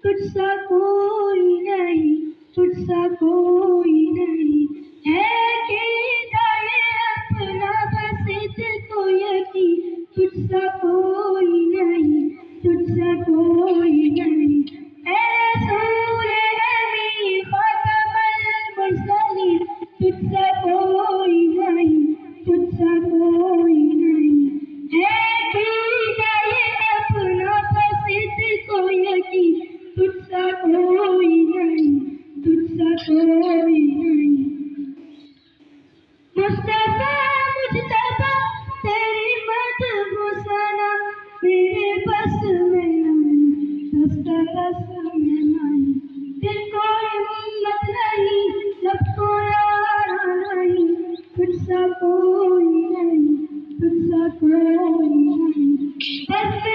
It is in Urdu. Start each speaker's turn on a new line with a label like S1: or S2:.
S1: تجھ سا کوئی نہیں، تجھ سا کوئی نہیں، ہے کہ دائے اپنا بس دل کو یقین، تجھ سا کوئی نہیں، تجھ سا کوئی نہیں، اے رسول امین خاتم المرسلین، تجھ سا کوئی نہیں، تجھ سا کوئی نہیں، ہے کہ دائے اپنا بس دل کو یقین، تجھ سا کوئی نہیں، تجھ سا کوئی نہیں، مصطفیٰ مجتبیٰ تیری مدح ثنا میرے بس میں نہیں، دسترس میں نہیں، دل کو ہمت نہیں، لب کو یارا نہیں، تجھ سا کوئی نہیں، تجھ سا کوئی نہیں، بس